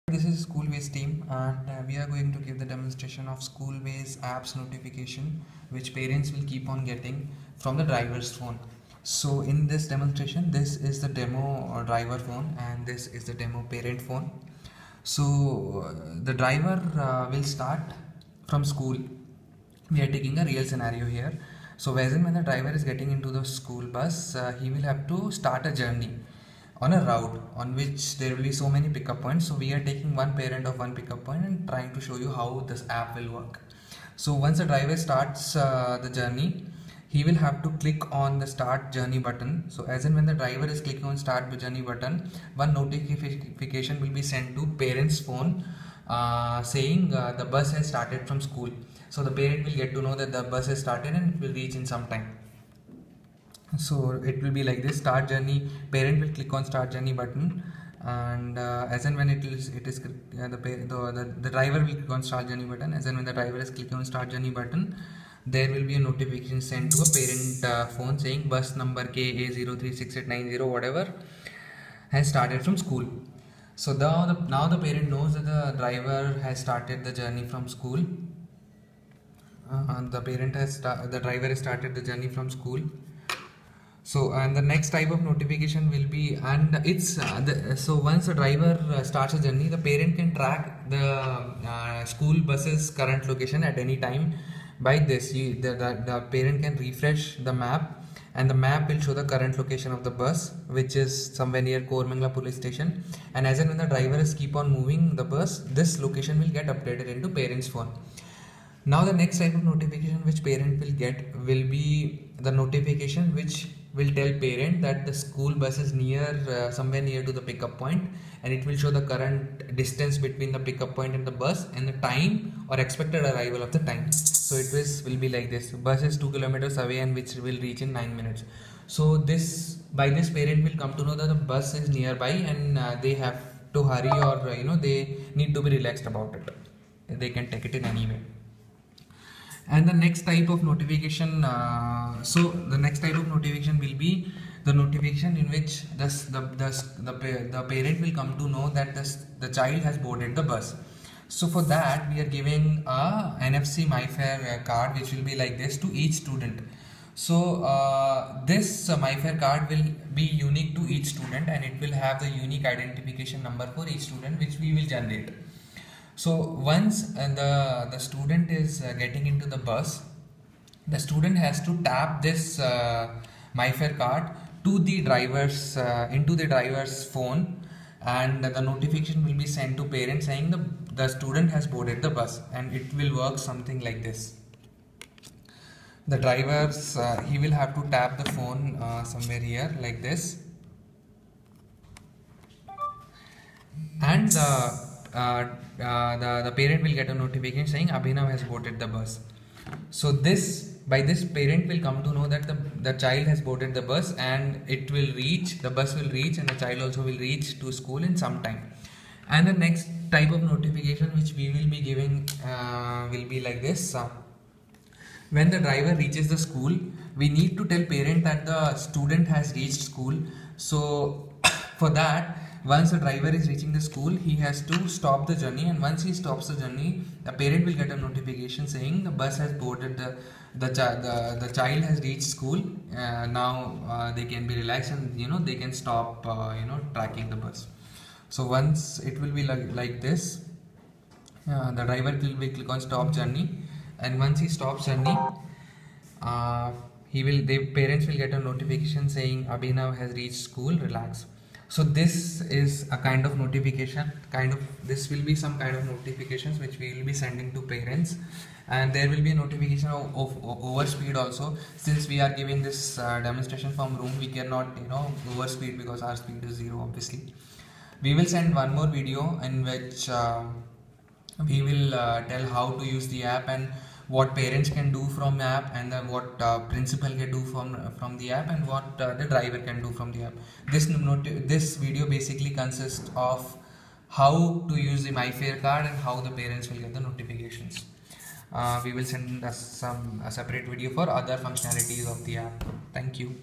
This is Schoolways team, and we are going to give the demonstration of Schoolways apps notification which parents will keep on getting from the driver's phone. So in this demonstration, this is the demo driver phone and this is the demo parent phone. So the driver will start from school. We are taking a real scenario here. So as and when the driver is getting into the school bus, he will have to start a journey on a route on which there will be so many pickup points. So we are taking one parent of one pickup point and trying to show you how this app will work. So once the driver starts the journey, he will have to click on the start journey button. So as and when the driver is clicking on start journey button, one notification will be sent to parent's phone saying the bus has started from school. So the parent will get to know that the bus has started and it will reach in some time. So it will be like this: start journey, parent will click on start journey button, and as and when the driver will click on start journey button. As and when the driver is clicking on start journey button, there will be a notification sent to a parent phone saying bus number KA036890 whatever has started from school. So now the parent knows that the driver has started the journey from school. The driver has started the journey from school. So and the next type of notification will be, and it's so once the driver starts a journey, the parent can track the school bus's current location at any time. By this, the parent can refresh the map, and the map will show the current location of the bus, which is somewhere near Koramangala police station. And as and when the driver is keep on moving the bus, this location will get updated into parent's phone. Now the next type of notification which parent will get will be the notification which will tell parent that the school bus is near somewhere near to the pickup point, and it will show the current distance between the pickup point and the bus and the time or expected arrival of the time. So it will be like this: bus is 2 kilometers away and which will reach in 9 minutes. So by this parent will come to know that the bus is nearby and they have to hurry, or they need to be relaxed about it. They can take it in any way. And the next type of notification, the next type of notification will be the notification in which the parent will come to know that the child has boarded the bus. So for that, we are giving a NFC MyFare card which will be like this to each student. So this MyFare card will be unique to each student, and it will have the unique identification number for each student which we will generate. So once the student is getting into the bus, the student has to tap this MyFare card to the driver's into the driver's phone, and the notification will be sent to parents saying the student has boarded the bus, and it will work something like this. The driver's he will have to tap the phone somewhere here like this, and the parent will get a notification saying Abhinav has boarded the bus. So by this parent will come to know that the child has boarded the bus, and the bus will reach, and the child also will reach to school in some time. And the next type of notification which we will be giving will be like this: when the driver reaches the school, we need to tell parent that the student has reached school. So for that, once the driver is reaching the school, he has to stop the journey, and once he stops the journey, the parent will get a notification saying the bus has boarded, the child has reached school. Now they can be relaxed, and they can stop tracking the bus. So once it will be like this, the driver will click on stop journey, and once he stops journey, the parents will get a notification saying Abhinav has reached school, relax. So this is a kind of notification, this will be some kind of notifications which we will be sending to parents. And there will be a notification of overspeed also. Since we are giving this demonstration from room, we cannot overspeed because our speed is 0 obviously. We will send one more video in which we will tell how to use the app and what parents can do from the app, and what principal can do from the app, and what the driver can do from the app. This video basically consists of how to use the MyFare card and how the parents will get the notifications. We will send a separate video for other functionalities of the app. Thank you.